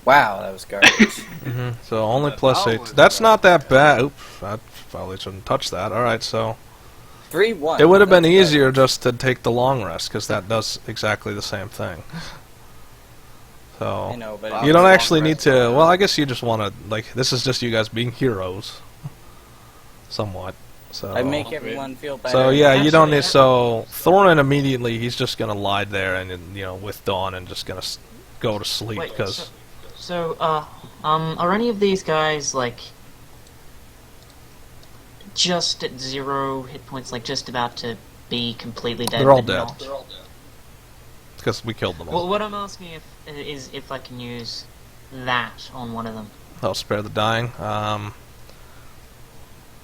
Wow, that was garbage. So only +8. That's not that bad. Oops, I probably shouldn't touch that. Alright, so 3-1. it would have been easier just to take the long rest, because that does exactly the same thing. So I know, but you don't actually need to. Well, I guess you just want to, like, this is just you guys being heroes, somewhat. So I make everyone feel better. So yeah, you don't need. So Thorin immediately, he's just gonna lie there and with Dawn and just gonna go to sleep because. Are any of these guys like just at 0 hit points, like just about to be completely dead? They're all dead. Because we killed them all. Well, what I'm asking is if I can use that on one of them. Oh, spare the dying.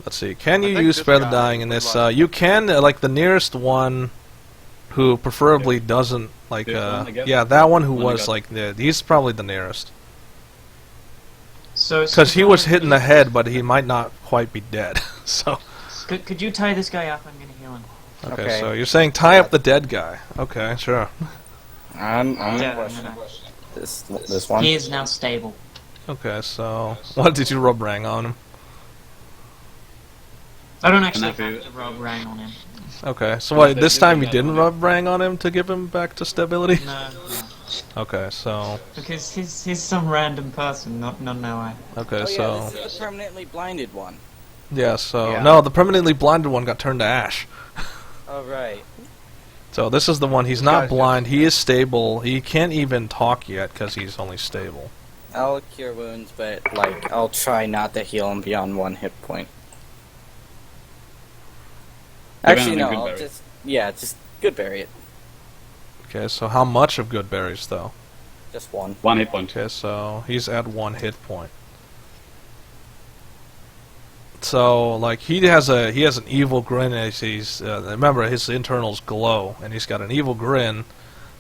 Let's see. Can you use spare the dying in this? You can, like the nearest one, who preferably doesn't like. Yeah, that one who was like. He's probably the nearest. So. Because he was hit in the head, but he might not quite be dead. So. Could you tie this guy up? I'm gonna heal him. Okay, so you're saying tie up the dead guy. Okay, sure. I'm questioning this one. He is now stable. Okay, so what did you rub rang on him? I don't actually have to rub rang on him. Okay, so what, this time you didn't rub rang on him to give him back to stability? No. Okay, so... Because he's some random person, not I. Okay, oh, so... Yeah, this is the permanently blinded one. Yeah, so... Yeah. No, the permanently blinded one got turned to ash. Oh, right. So this is the one, he's not blind, he is stable, he can't even talk yet because he's only stable. I'll cure wounds, but, like, I'll try not to heal him beyond 1 hit point. Actually, no, I'll just good berry it. Okay, so how much of good berries, though? Just 1. 1 hit point. Okay, so he's at 1 hit point. So, like, he has an evil grin as he's, remember, his internals glow, and he's got an evil grin.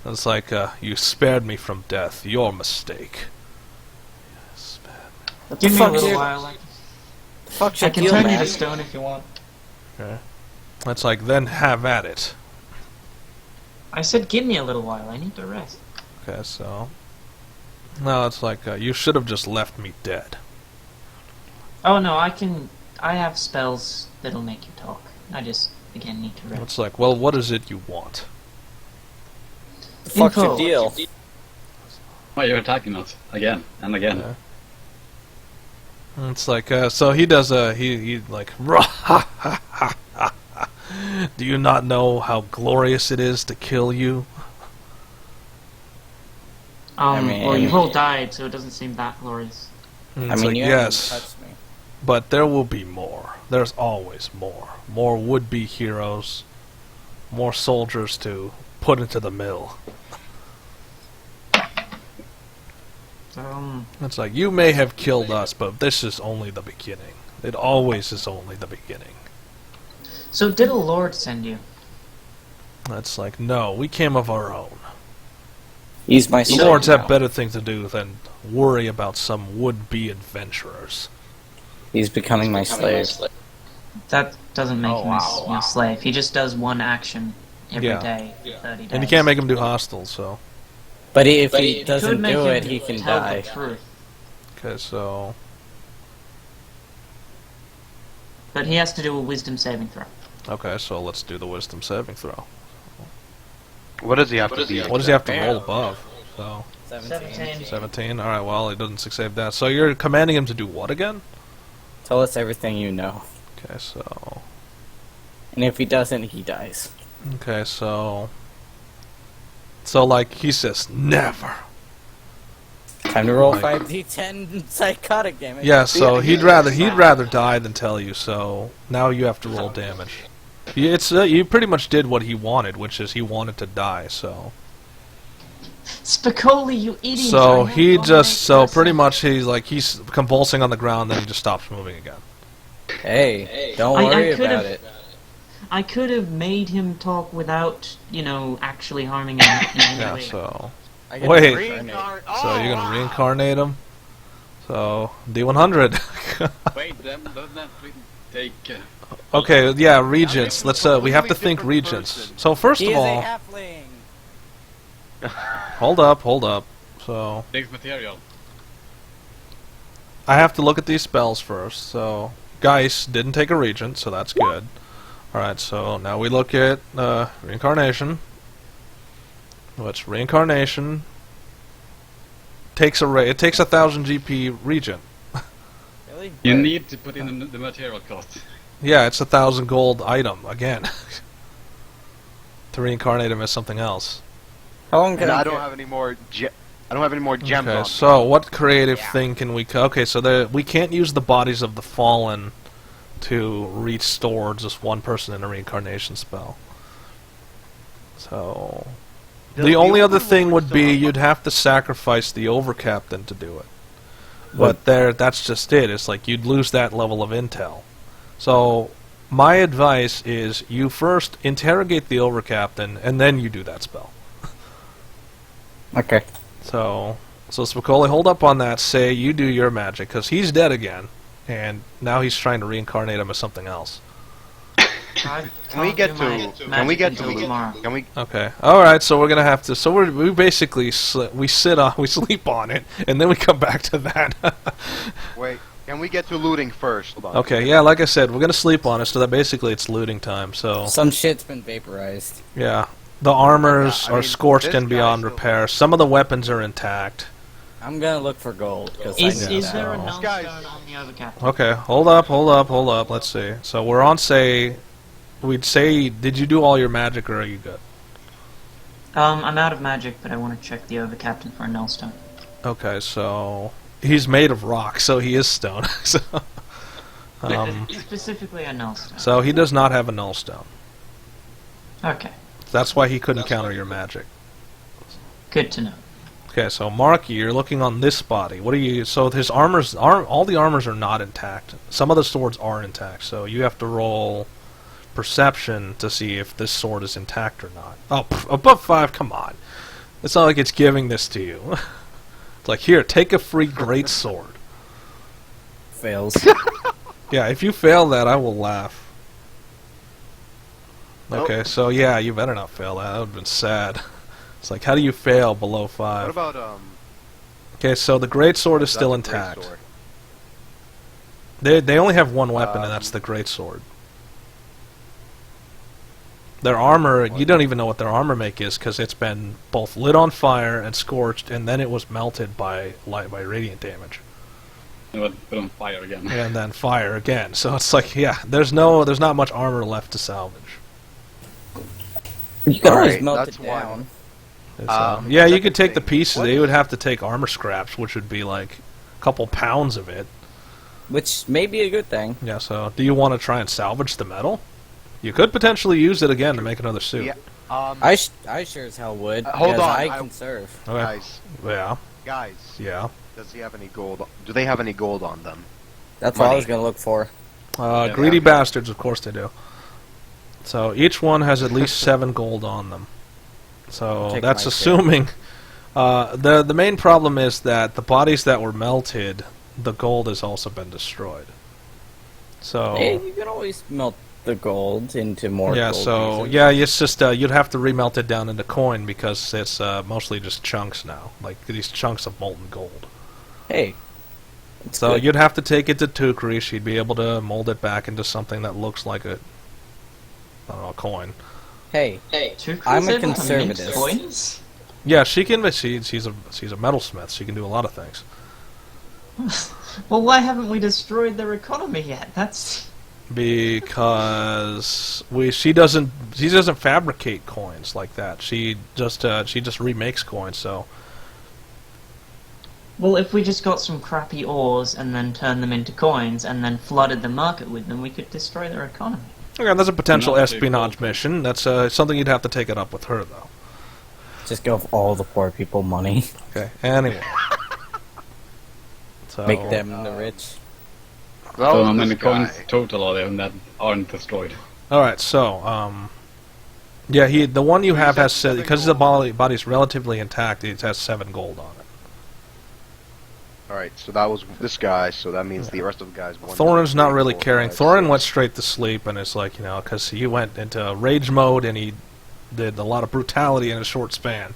And it's like, you spared me from death, your mistake. Give me a little while. I can turn you to stone if you want. Okay. It's like, then have at it. I said give me a little while, I need to rest. Okay, so... No, it's like, you should have just left me dead. Oh no, I have spells that'll make you talk. I just, again, need to rest. It's like, well, what is it you want? The fuck's your deal? Why you're attacking us again and again? Yeah. It's like, so he does he like, do you not know how glorious it is to kill you? Well, you've all died, so it doesn't seem that glorious. It's like, yes, but there will be more. There's always more. More would-be heroes. More soldiers to put into the mill. It's like, you may have killed us, but this is only the beginning. It always is only the beginning. So did a lord send you? It's like, no, we came of our own. He's my slave. Lords have better things to do than worry about some would-be adventurers. He's becoming my slave. That doesn't make him a slave. He just does one action every day, 30 days. And you can't make him do hostile, so... But if he doesn't do it, he can die. Okay, so... But he has to do a wisdom saving throw. Okay, so let's do the wisdom saving throw. What does he have to be? What does he have to roll above? So 17. 17. All right. Well, he doesn't succeed that. So you're commanding him to do what again? Tell us everything you know. Okay. So. And if he doesn't, he dies. Okay. So like he says, never. Time to roll 5d10 psychotic damage. Yeah. So he'd rather die than tell you. So now you have to roll damage. You pretty much did what he wanted, which is he wanted to die. So. Spicoli, you idiot! So pretty much he's convulsing on the ground, then he just stops moving again. Hey, don't worry about it. I could have made him talk without, actually harming him. Yeah. So. Wait. So you're gonna reincarnate him? So D100. Wait, doesn't that take? Okay, yeah, regents. Let's we have to think regents. So first of all, hold up. So takes material. I have to look at these spells first. So Geist didn't take a regent, so that's good. Alright, so now we look at reincarnation. Which reincarnation takes it takes 1,000 GP regent. Really? You need to put in the material cost. Yeah, it's 1,000 gold item again. To reincarnate him as something else. How long can And I I don't have any more. I don't have any more gems on Okay, me. so what creative thing can we... Okay, so we can't use the bodies of the fallen to restore just one person in a reincarnation spell. So... The only other thing would be you'd have to sacrifice the overcaptain to do it. But that's just it. It's like you'd lose that level of intel. So my advice is you first interrogate the overcaptain and then you do that spell. Okay. So Spicoli, hold up on that. Say you do your magic because he's dead again, and now he's trying to reincarnate him as something else. Can we get to tomorrow? Can we? Okay. All right. So we're gonna have to. So we basically we sleep on it, and then we come back to that. Wait. Can we get to looting first? Hold on. Okay. Yeah. Like I said, we're gonna sleep on it, so that basically it's looting time. So Some shit's been vaporized. yeah, the armors I are mean, scorched this and beyond guy's still- repair. Some of the weapons are intact. I'm gonna look for gold. Cause I Is need there a that. null Guys. stone on the overcaptain? Okay. Hold up. Let's see. So we're on say. We'd say, did you do all your magic, or are you good? I'm out of magic, but I want to check the overcaptain for a null stone. Okay, so he's made of rock, so he is stone. so, Specifically a null stone. so he does not have a null stone. Okay, That's why he couldn't counter your magic. good to know. Okay, so Marky, you're looking on this body. What are you? So his all the armors are not intact. Some of the swords are intact, so you have to roll perception to see if this sword is intact or not. Oh, above 5, come on. It's not like it's giving this to you. It's like, here, take a free great sword. Fails. Yeah, if you fail that, I will laugh. Okay, so yeah, you better not fail that. That would have been sad. It's like, how do you fail below 5? What about Okay, so the great sword is still that's the great intact. sword. They only have one weapon, and that's the great sword. Their armor, you don't even know what their armor make is, because it's been both lit on fire and scorched, and then it was melted by radiant damage, You would put on fire again. and then fire again. So it's like, yeah, there's not much armor left to salvage. You can always Alright, melt that's it why. down. Yeah, you second could take the thing, pieces. what They is- would have to take armor scraps, which would be like a couple pounds of it. Which may be a good thing. Yeah, so do you want to try and salvage the metal? You could potentially use it again to make another suit. Yeah. I sure as hell would. Hold because on, I I- can serve. Okay. Guys, Yeah. Yeah. does he have any gold? Do they have any gold on them? That's what I Money. was gonna look for. Greedy bastards, of course they do. So each one has at least 7 gold on them. So Take that's my assuming. The main problem is that the bodies that were melted, the gold has also been destroyed. So Hey, you can always melt the gold into more yeah, gold so pieces. yeah, it's just you'd have to remelt it down into coin because it's mostly just chunks now, like these chunks of molten gold. Hey. It's So good. you'd have to take it to Tukri. She'd be able to mold it back into something that looks like a, I don't know, a coin. Hey. Tukri's I'm a able to make conservative. coins? Yeah, she can. She's a metalsmith. She can do a lot of things. Well, why haven't we destroyed their economy yet? That's... Because she doesn't fabricate coins like that. She just remakes coins. So Well, if we just got some crappy ores and then turned them into coins and then flooded the market with them, we could destroy their economy. okay, that's a potential Not a big espionage gold. mission. That's something you'd have to take it up with her though. Just give all the poor people money. Okay. Anyway. So, Make them the rich. So how many this guy. coins total are there that aren't destroyed? All right. So yeah, the one you have has because the body's relatively intact. It has 7 gold on it. Alright, so that was this guy, so that means the rest of the guys... Thorin's not really caring. Thorin went straight to sleep, and it's like, because he went into rage mode, and he did a lot of brutality in a short span.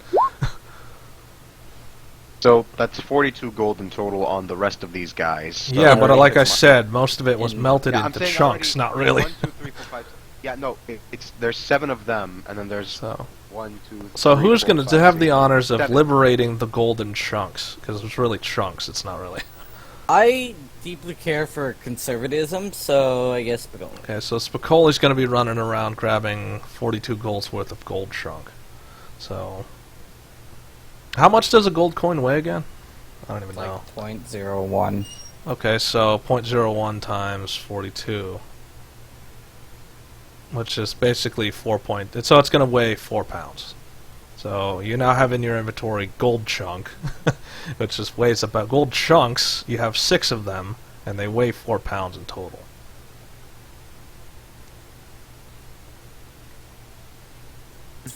So that's 42 gold in total on the rest of these guys. So Yeah, but like I it's said, most of it was melted yeah, I'm into saying chunks, already, not really. 1, 2, 3, 4, 5. Yeah, no, it's there's 7 of them, and then there's So, 1, 2. so 3, who's 4, going 5, to have 6, the honors of 7. liberating the golden chunks? Because it's really chunks, it's not really. I deeply care for conservatism, so I guess Spagoli. Okay, so Spicoli's going to be running around grabbing 42 gold's worth of gold chunk. So, how much does a gold coin weigh again? I don't even Like know. 0.01. Okay, so 0.01 times 42, which is basically 4 point. So it's going to weigh 4 pounds. So you now have in your inventory gold chunk, which just weighs about gold chunks. You have 6 of them, and they weigh 4 pounds in total.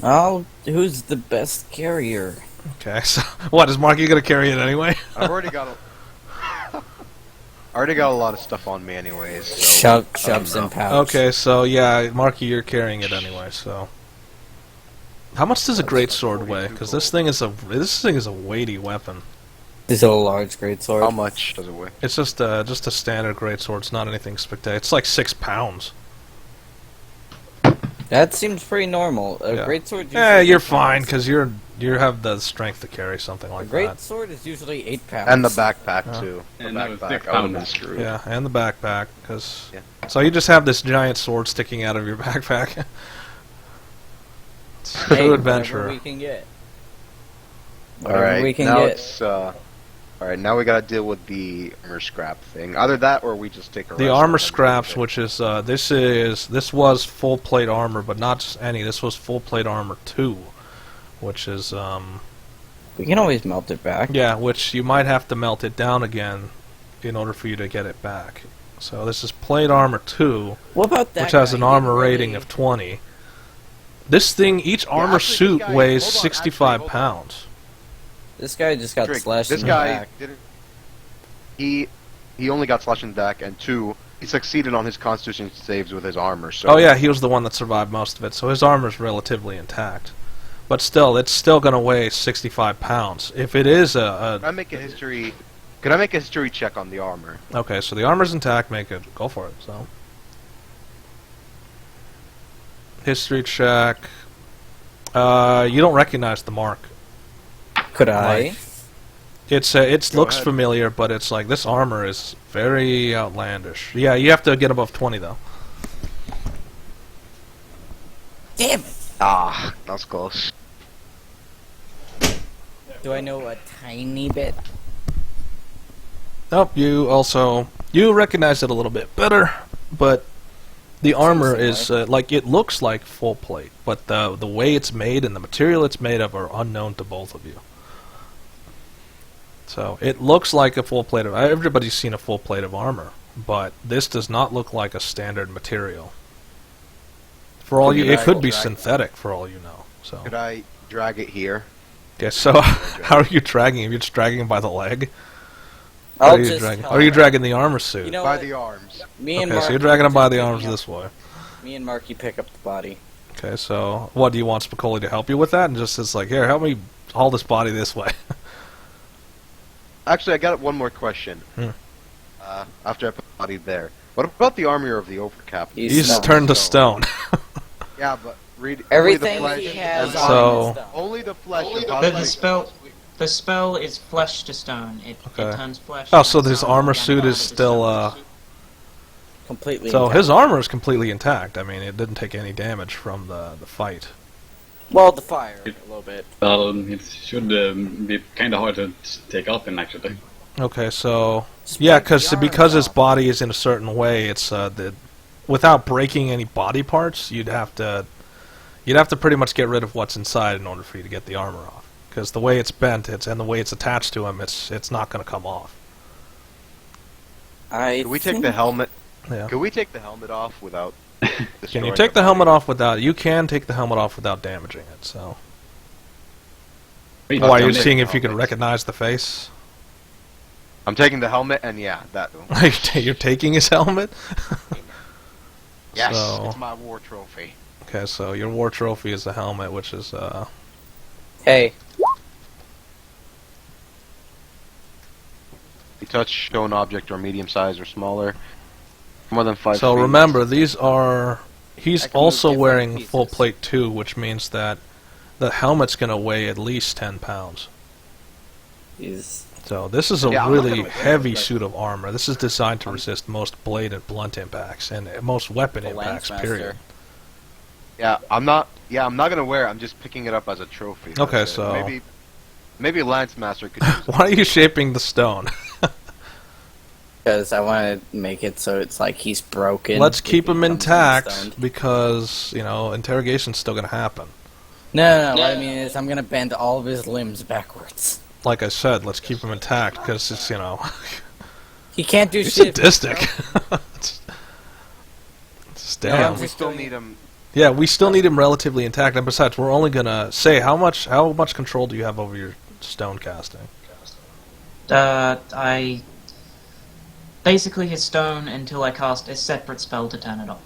Oh, who's the best carrier? Okay, so what is Marky going to carry it anyway? I've already got a lot of stuff on me anyways. So, Shoves and pouch. Okay, so yeah, Marky, you're carrying it anyway. So, how much does a great sword weigh? Because this thing is a weighty weapon. Is it a large greatsword? How much does it weigh? It's just a standard great sword. It's not anything spectacular. It's like 6 pounds. That seems pretty normal. A Yeah. greatsword. Yeah, you're fine because you have the strength to carry something A like great that. sword is usually 8 pounds. And the backpack Yeah. too. The And that was backpack, 6 I would have been pounds. screwed. Yeah, and the backpack because. Yeah. So you just have this giant sword sticking out of your backpack. It's Hey, true whatever adventurer. we can get. All Whatever right, we can now get. it's all right. Now we gotta deal with the armor scrap thing. Either that, or we just take a The rest armor and then scraps, do it. which is this was full plate armor, but not just any. This was full plate armor 2, which is We can always melt it back. yeah, which you might have to melt it down again in order for you to get it back. So this is plate armor 2, What about that which has guy? an He armor really- rating of 20. This thing, each armor actually, this suit guy- weighs hold on, 65 actually, hold on. pounds. This guy just got Drake, slashed this in guy the back. didn't. He only got slashed in the back, and 2, he succeeded on his Constitution saves with his armor. So Oh yeah, he was the one that survived most of it, so his armor's relatively intact. But still, it's still going to weigh 65 pounds. If it is Can I make a history? Can I make a history check on the armor? Okay, so the armor's intact, make it. Go for it, so. History check. You don't recognize the mark. Could I? Like, it Go looks ahead. familiar, but it's like, this armor is very outlandish. Yeah, you have to get above 20, though. Damn it! Ah, that's close. Do I know a tiny bit? Nope, you recognize it a little bit better, but the armor is, like, it looks like full plate, but the way it's made and the material it's made of are unknown to both of you. So, it looks like a full plate of, everybody's seen a full plate of armor, but this does not look like a standard material. For all Could you, you it could drag- be drag- synthetic for all you know, so. Could I drag it here? Yeah, so, how are you dragging him? You're just dragging him by the leg? I'll Or are you just dragging, help. or are you dragging the armor suit? You know By what? the arms. Me and Okay, so Marky you're dragging him by just the pick arms me up. this way. Me and Marky pick up the body. Okay, so what do you want Spicoli to help you with that? And just it's like, here, help me haul this body this way. Actually, I got one more question. Hmm. After I put the body there, what about the armor of the overcap? He's He's stone. turned to stone. Yeah, but read Everything only the he flesh has and- So- on his stuff. only the flesh. The, and the spell is flesh to stone. It Okay. turns flesh. Oh, and so it's his not armor organic suit part is of the still, stone. Completely. So intact. his armor is completely intact. I mean, it didn't take any damage from the fight. Well, the fire a little bit. Well, it should be kind of hard to take off him, actually. Okay, so Just yeah, break the because arms his off. body is in a certain way, it's without breaking any body parts, you'd have to pretty much get rid of what's inside in order for you to get the armor off. Because the way it's bent, and the way it's attached to him, it's not going to come off. I Can we take think- the helmet? Yeah. Can we take the helmet off without? Can destroying you take the body? helmet off without? You can take the helmet off without damaging it. So, Wait, why are you I'm seeing taking if you the can helmet. recognize the face? I'm taking the helmet, and yeah, that. You're taking his helmet. Yes, So- it's my war trophy. Okay, so your war trophy is the helmet, which is Hey, You touch, show an object or medium size or smaller. More than 5 So feet. remember, these are... He's I can move also different wearing pieces. full plate 2, which means that the helmet's going to weigh at least 10 pounds. He's So this is a Yeah, I'm not really gonna wear heavy it, but- suit of armor. This is designed to resist most blade and blunt impacts, and most weapon the impacts, Lancemaster. period. Yeah, I'm not gonna wear it. I'm just picking it up as a trophy. Okay, That's it. so- maybe Lance Master could use it. Why are you shaping the stone? Because I want to make it so it's like he's broken. Let's keep if he him comes in intact, stoned. because, you know, interrogation's still going to happen. No, what I mean is I'm gonna bend all of his limbs backwards. Like I said, let's keep him intact, because it's, you know... He can't do He's shit. sadistic. It's No, damn. I'm We just still doing need it. him. Yeah, we still need him relatively intact, and besides, we're only gonna say how much control do you have over your stone casting? I basically his stone until I cast a separate spell to turn it off.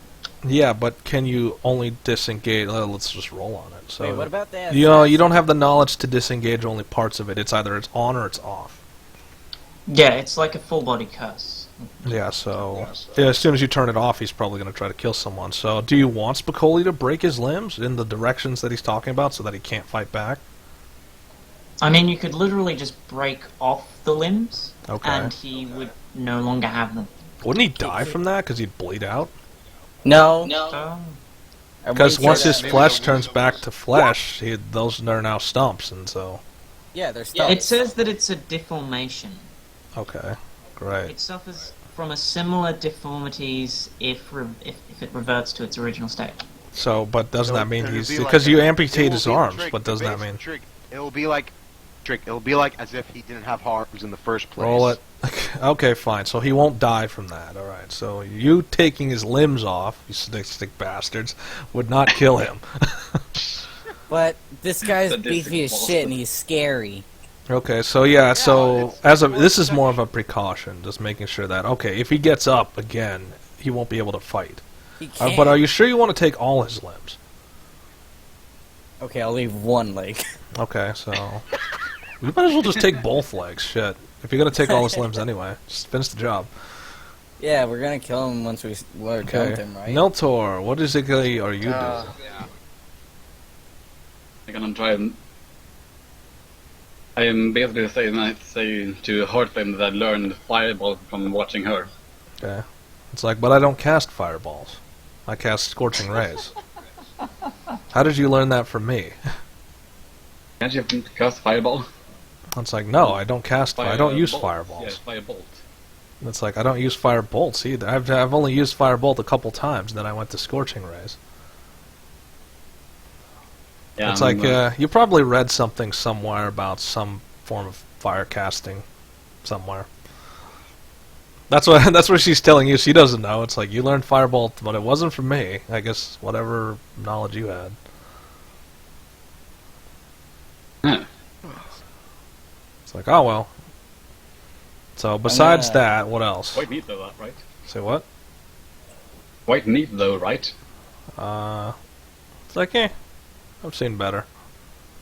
Yeah, but can you only disengage? Let's just roll on it. So Wait, what about that? you know, you don't have the knowledge to disengage only parts of it. It's either it's on or it's off. Yeah, it's like a full body curse. Yeah, so yeah, as soon as you turn it off, he's probably going to try to kill someone. So do you want Spicoli to break his limbs in the directions that he's talking about so that he can't fight back? I mean, you could literally just break off the limbs, Okay. and he would no longer have them. Wouldn't he die from that because he'd bleed out? No. So, I Because wouldn't once say his that. flesh turns back to flesh, those are now stumps, and so... Yeah, they're stuck. it says that it's a deformation. Okay, great. It suffers from a similar deformities if it reverts to its original state. So, but doesn't that mean It'll he's... be like Because a- you it amputate will his be- arms, Trick, what does that mean? Trick. It'll be like as if he didn't have arms in the first place. Roll it. Okay, fine. So he won't die from that. All right. So you taking his limbs off, you sadistic bastards, would not kill him. But this guy's Sadistic beefy as bastard. shit and he's scary. Okay. So yeah. So it's this is more of a precaution, just making sure that if he gets up again, he won't be able to fight. He can't. But are you sure you want to take all his limbs? Okay, I'll leave one leg. Okay. So we might as well just take both legs. Shit. If you're gonna take all his limbs anyway, just finish the job. Yeah, we're gonna kill him once we're done Okay. with him, right? Niltaor, what exactly are you doing? Yeah. I'm gonna try and... I am basically saying to Heartflame that I learned Fireball from watching her. Okay. It's like, but I don't cast fireballs. I cast scorching rays. How did you learn that from me? Can't you cast Fireball? It's like, no, I don't cast. I don't use Firebolt. fireballs. Yeah, Firebolt. It's like I don't use fire bolts either. I've only used firebolt a couple times, and then I went to scorching rays. Yeah, It's like you probably read something somewhere about some form of fire casting somewhere. That's what she's telling you. She doesn't know. It's like you learned firebolt, but it wasn't from me. I guess whatever knowledge you had. Huh. It's like, oh well. So besides gonna- that, what else? Quite neat though, right? Say what? Quite neat though, right? It's like, I've seen better.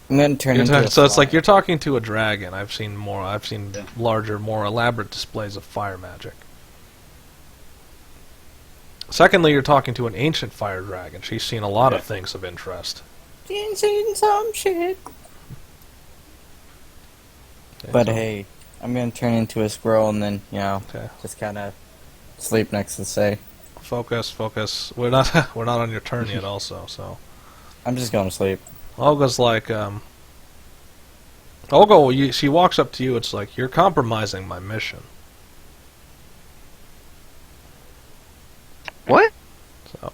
I'm gonna turn into a So it's like fly. you're talking to a dragon. I've seen Yeah. larger, more elaborate displays of fire magic. Secondly, you're talking to an ancient fire dragon. She's seen a lot of Yeah. things of interest. Seen some shit. But hey, I'm gonna turn into a squirrel and then, Okay. just kind of sleep next to say. Focus. We're not we're not on your turn yet. Also, so I'm just going to sleep. Olga's like, she walks up to you. It's like you're compromising my mission. What? So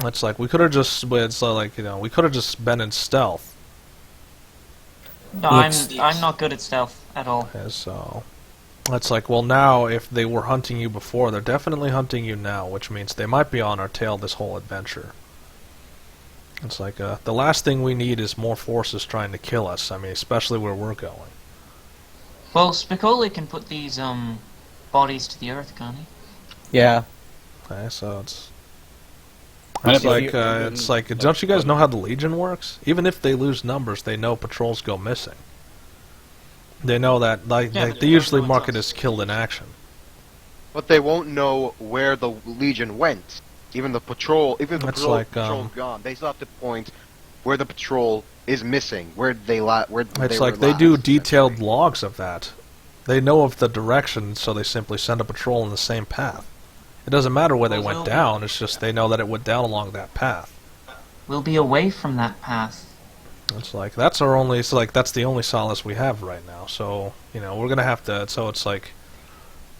it's like we could have just. It's like we could have just been in stealth. No, Looks- I'm not good at stealth at all. Okay, so it's like, well, now if they were hunting you before, they're definitely hunting you now, which means they might be on our tail this whole adventure. It's like the last thing we need is more forces trying to kill us. I mean, especially where we're going. Well, Spicoli can put these bodies to the earth, can't he? Yeah. Okay, so it's If like don't you guys know how the Legion works? Even if they lose numbers, they know patrols go missing. They know that, like, Yeah, but they they usually don't know mark it it's as killed in action. But they won't know where the Legion went. Even the patrol, even if the That's patrol, like, patrol's gone, they still have to point where the patrol is missing, where they where It's they like were they last, do detailed essentially. logs of that. They know of the direction, so they simply send a patrol in the same path. It doesn't matter where they went down, it's just they know that it went down along that path. We'll be away from that path. It's like, that's our only, it's like, that's the only solace we have right now, so, you know, we're gonna have to, so it's like,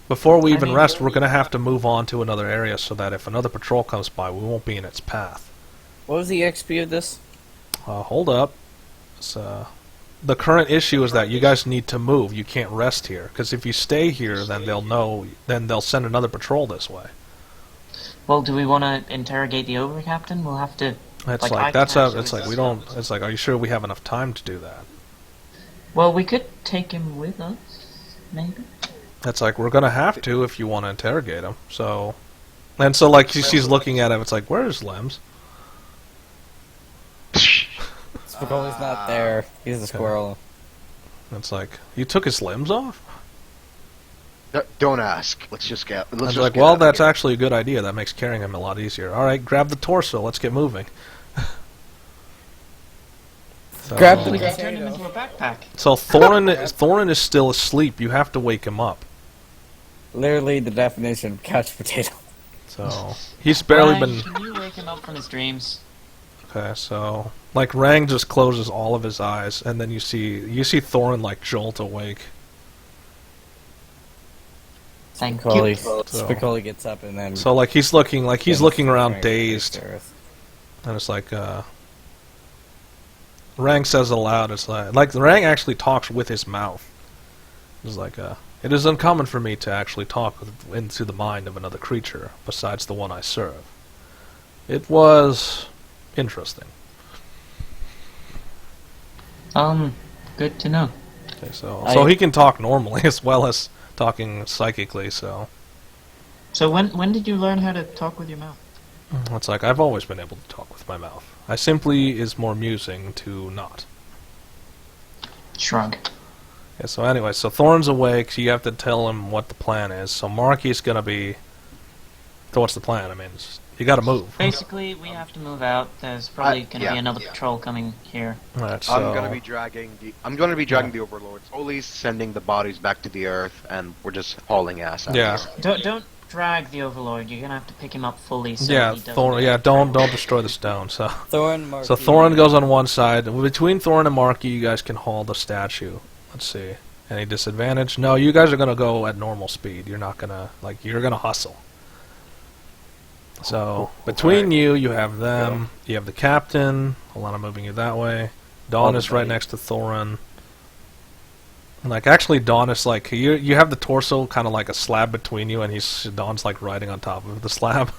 before we even rest, we're gonna have to move on to another area so that if another patrol comes by, we won't be in its path. What was the XP of this? Hold up. It's, the current issue is that you guys need to move. You can't rest here, because if you stay here, then they'll know. Then they'll send another patrol this way. Well, do we want to interrogate the over captain? We'll have to. It's Like, like I that's can a. actually It's like we just- don't. It's like, are you sure we have enough time to do that? Well, we could take him with us, maybe. It's like, we're gonna have to if you want to interrogate him. So, and so like she's looking at him. It's like, where's Lems? Spicoli's not there. He's a squirrel. It's like, you took his limbs off. Don't ask. Let's just get. Let's I was just like, get well, out of that's here. actually a good idea. That makes carrying him a lot easier. All right, grab the torso. Let's get moving. So, Grab the We can turn him potato. into a backpack. So Thorin is still asleep. You have to wake him up. Literally the definition of couch potato. So he's barely Rang, been. Can you wake him up from his dreams? Okay, so like Rang just closes all of his eyes, and then you see Thorin like jolt awake. Thank Spicoli, you. Spicoli gets up and then. So like he's looking around Right, dazed, to earth. and it's like Rang says aloud. It's like Rang actually talks with his mouth. It's like it is uncommon for me to actually talk into the mind of another creature besides the one I serve. It was interesting. Good to know. Okay, so I- he can talk normally as well as talking psychically. So So when did you learn how to talk with your mouth? it's like, I've always been able to talk with my mouth. I simply is more amusing to not. Shrug. Yeah, so anyway, so Thorn's awake, so you have to tell him what the plan is. So Marky's gonna be... So what's the plan? I mean, you gotta move. Basically, we have to move out. There's probably going to yeah, be another yeah. patrol coming here. Alright, so... I'm gonna be dragging the Overlord. Slowly sending the bodies back to the Earth, and we're just hauling ass out Yeah. here. Don't drag the Overlord. You're going to have to pick him up fully so Yeah, he doesn't Thorn. get Yeah, don't destroy the stone. So, Thorin, Marky, so Thorin goes on one side. Between Thorin and Marky, you guys can haul the statue. Let's see. Any disadvantage? No, you guys are gonna go at normal speed. You're not gonna you're gonna hustle. So between you have them. You have the captain. Hold on, I'm moving you that way. Dawn is right next to Thorin. Like actually, Dawn is like you have the torso kind of like a slab between you, and Dawn's like riding on top of the slab.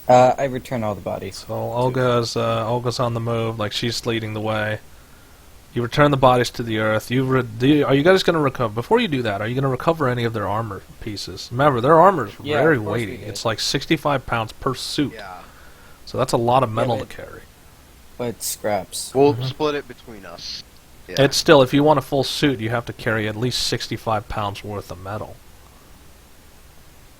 I return all the bodies. So Olga's on the move, like she's leading the way. You return the bodies to the earth. Are you guys going to recover? Before you do that, are you going to recover any of their armor pieces? Remember, their armor is Yeah, very of course we weighty. did. It's like 65 pounds per suit. Yeah. So that's a lot of metal but- to carry. But scraps. We'll split it between us. Yeah. It's still, if you want a full suit, you have to carry at least 65 pounds worth of metal.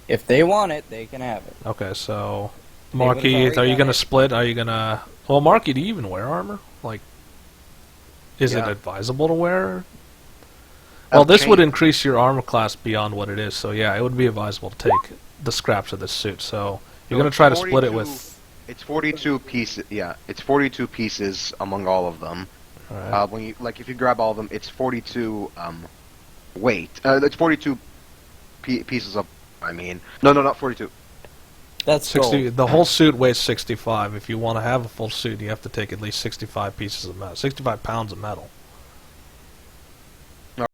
If they want it, they can have it. Okay, so They would've Marky, already are you done going to it. split? Are you going to... Well, Marky, do you even wear armor? Like, is it Yeah. advisable to wear? Well, this would increase your armor class beyond what it is, so yeah, it would be advisable to take the scraps of this suit. So you're going to try to split it with... It's 42 pieces. Yeah, it's 42 pieces among all of them. Alright. When you if you grab all of them, it's 42 weight. It's 42 pieces of. I mean, no, not 42. That's 60, gold. the whole suit weighs 65. If you want to have a full suit, you have to take at least 65 pieces of metal, 65 pounds of metal.